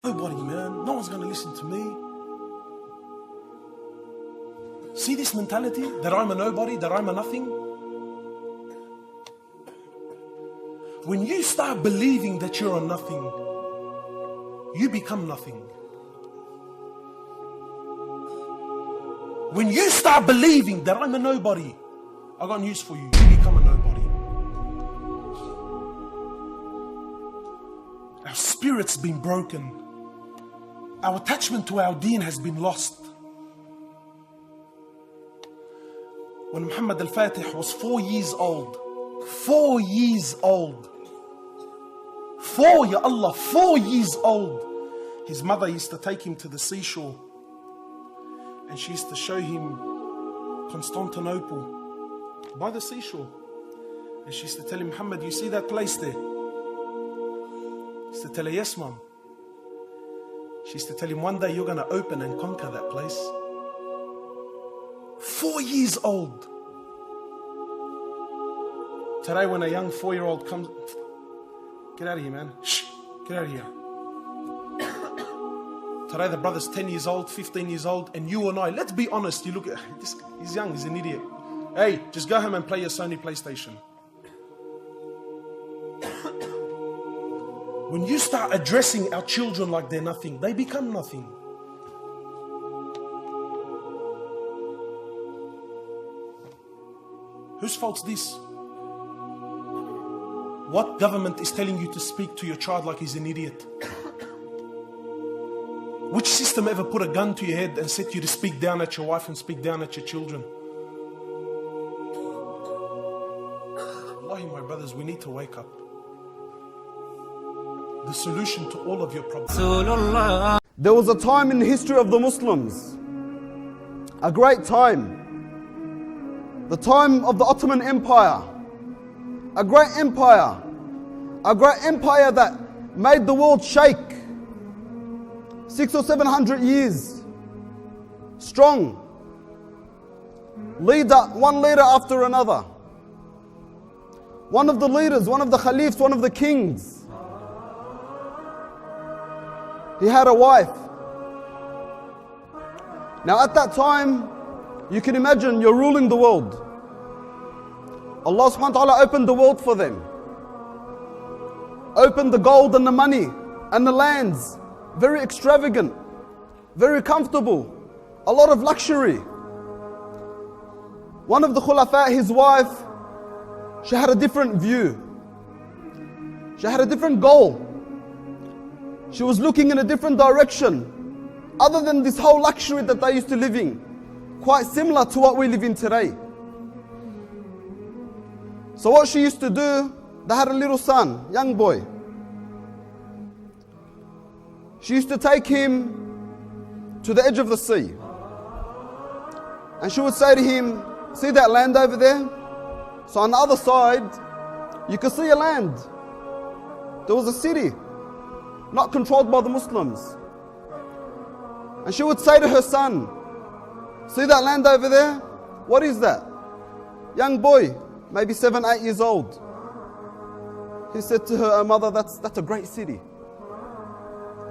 Nobody, man. No one's going to listen to me. See this mentality that I'm a nobody, that I'm a nothing? When you start believing that you're a nothing, you become nothing. When you start believing that I'm a nobody, I got news for you. You become a nobody. Our spirit's been broken. Our attachment to our deen has been lost. When Muhammad Al-Faatih was 4 years old, 4 years old, 4 years old, his mother used to take him to the seashore and she used to show him Constantinople by the seashore. And she used to tell him, Muhammad, you see that place there? He used to tell her, yes, mom. She used to tell him, one day you're going to open and conquer that place. 4 years old. Today when a young 4-year-old comes, get out of here, man. Shh, get out of here. Today the brother's 10 years old, 15 years old, and you and I, let's be honest, you look at this, he's young, he's an idiot. Hey, just go home and play your Sony PlayStation. When you start addressing our children like they're nothing, they become nothing. Whose fault's this? What government is telling you to speak to your child like he's an idiot? Which system ever put a gun to your head and said you to speak down at your wife and speak down at your children? Wallahi, my brothers, we need to wake up. The solution to all of your problems. There was a time in the history of the Muslims, a great time, the time of the Ottoman Empire, a great empire that made the world shake. 600 or 700 years strong, one leader after another. One of the leaders, one of the caliphs, one of the kings, he had a wife. Now at that time, you can imagine you're ruling the world. Allah subhanahu wa ta'ala opened the world for them. Opened the gold and the money and the lands. Very extravagant, very comfortable, a lot of luxury. One of the khulafa, his wife, she had a different view. She had a different goal. She was looking in a different direction, other than this whole luxury that they used to live in, quite similar to what we live in today. So what she used to do, they had a little son, young boy. She used to take him to the edge of the sea. And she would say to him, see that land over there? So on the other side, you could see a land. There was a city, not controlled by the Muslims. And she would say to her son, see that land over there? What is that? Young boy, maybe 7, 8 years old. He said to her, oh, mother, that's a great city.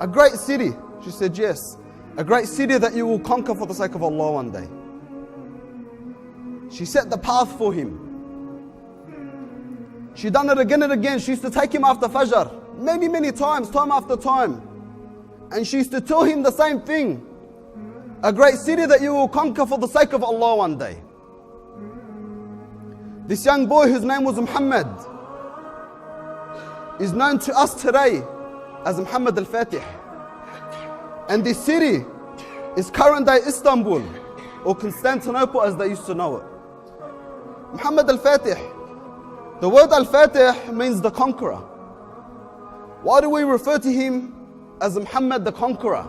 A great city. She said, yes. A great city that you will conquer for the sake of Allah one day. She set the path for him. She done it again and again. She used to take him after Fajr. Many, many times, time after time. And she used to tell him the same thing. A great city that you will conquer for the sake of Allah one day. This young boy whose name was Muhammad is known to us today as Muhammad Al-Faatih. And this city is current day Istanbul, or Constantinople as they used to know it. Muhammad Al-Faatih. The word Al-Faatih means the conqueror. Why do we refer to him as Muhammad the conqueror?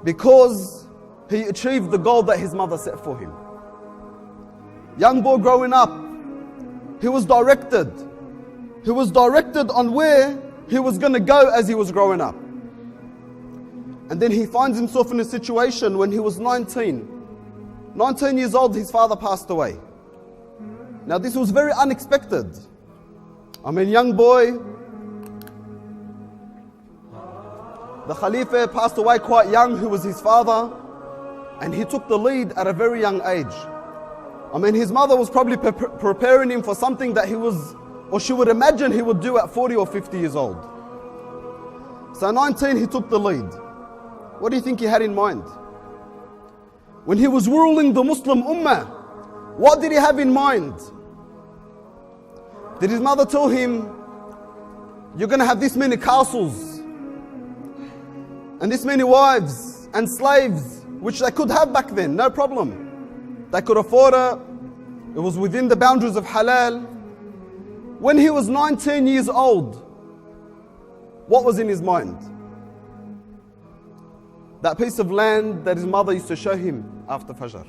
Because he achieved the goal that his mother set for him. Young boy growing up, he was directed. He was directed on where he was going to go as he was growing up. And then he finds himself in a situation when he was 19 years old, his father passed away. Now this was very unexpected. I mean, young boy, The Khalifa passed away quite young, who was his father, and he took the lead at a very young age. I mean, his mother was probably preparing him for something that he was, or she would imagine he would do at 40 or 50 years old. So at 19, he took the lead. What do you think he had in mind? When he was ruling the Muslim Ummah, what did he have in mind? Did his mother tell him, you're going to have this many castles and this many wives and slaves, which they could have back then, no problem. They could afford it. It was within the boundaries of halal. When he was 19 years old, what was in his mind? That piece of land that his mother used to show him after Fajr.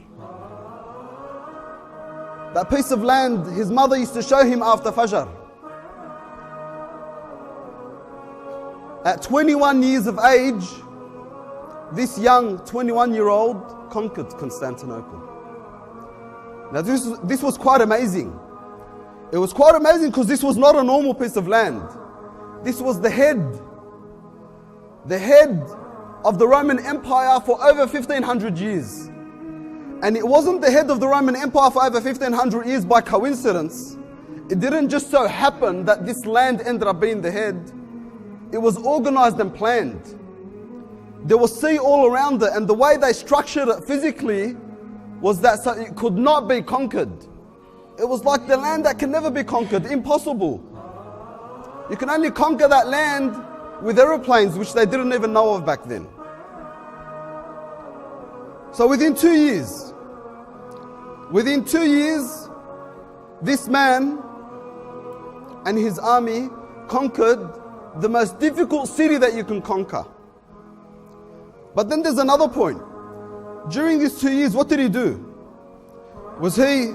That piece of land his mother used to show him after Fajr. At 21 years of age, this young 21-year-old conquered Constantinople. Now this was quite amazing. It was quite amazing because this was not a normal piece of land. This was the head of the Roman Empire for over 1500 years. And it wasn't the head of the Roman Empire for over 1500 years by coincidence. It didn't just so happen that this land ended up being the head. It was organized and planned. There was sea all around it, and the way they structured it physically was that so it could not be conquered. It was like the land that can never be conquered, impossible. You can only conquer that land with aeroplanes, which they didn't even know of back then. So within 2 years, this man and his army conquered the most difficult city that you can conquer. But then there's another point. During these 2 years, what did he do? Was he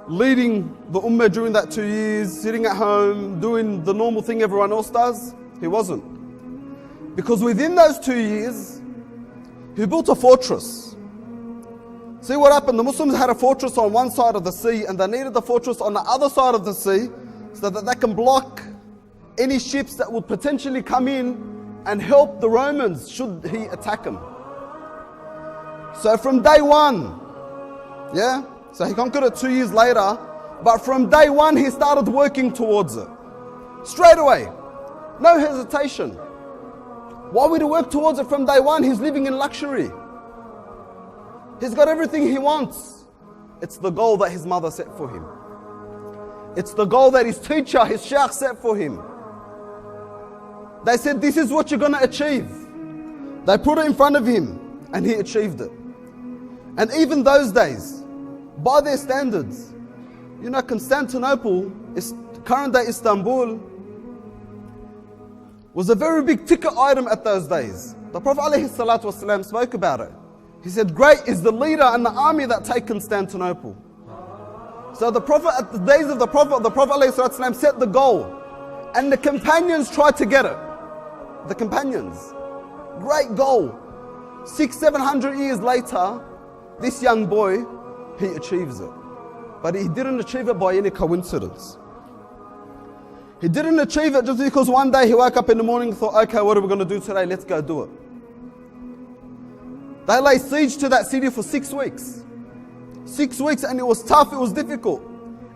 leading the Ummah during that 2 years, sitting at home, doing the normal thing everyone else does? He wasn't. Because within those 2 years, he built a fortress. See what happened? The Muslims had a fortress on one side of the sea, and they needed the fortress on the other side of the sea so that they can block any ships that would potentially come in and help the Romans should he attack them. So from day one, so he conquered it 2 years later, but from day one he started working towards it. Straight away, no hesitation. Why would he work towards it from day one? He's living in luxury. He's got everything he wants. It's the goal that his mother set for him. It's the goal that his teacher, his shaykh, set for him. They said, this is what you're going to achieve. They put it in front of him, and he achieved it. And even those days, by their standards, you know, Constantinople, current day Istanbul, was a very big ticket item at those days. The Prophet ﷺ spoke about it. He said, great is the leader and the army that take Constantinople. So the Prophet, at the days of the Prophet ﷺ set the goal, and the companions tried to get it. The companions, great goal. 600-700 years later, this young boy, he achieves it. But he didn't achieve it by any coincidence. He didn't achieve it just because one day he woke up in the morning and thought, okay, what are we going to do today? Let's go do it. They lay siege to that city for 6 weeks. 6 weeks, and it was tough, it was difficult.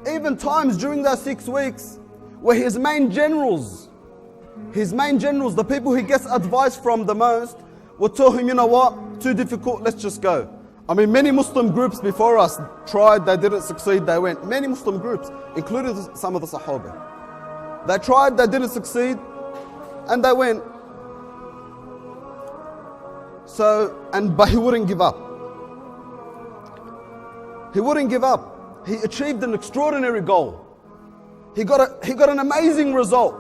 Even times during those 6 weeks where his main generals, the people he gets advice from the most, would tell him, you know what, too difficult, let's just go. I mean, many Muslim groups before us tried, they didn't succeed, they went. Many Muslim groups, including some of the Sahaba. They tried, they didn't succeed, and they went. But he wouldn't give up. He wouldn't give up. He achieved an extraordinary goal. He got an amazing result.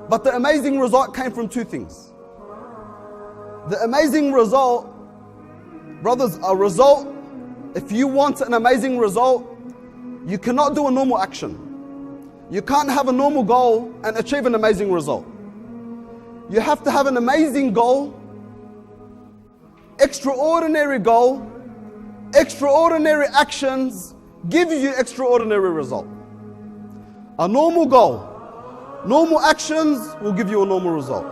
But the amazing result came from 2 things. The amazing result, brothers, if you want an amazing result, you cannot do a normal action. You can't have a normal goal and achieve an amazing result. You have to have an amazing goal, extraordinary goal, extraordinary actions give you extraordinary result. A normal goal, normal actions will give you a normal result.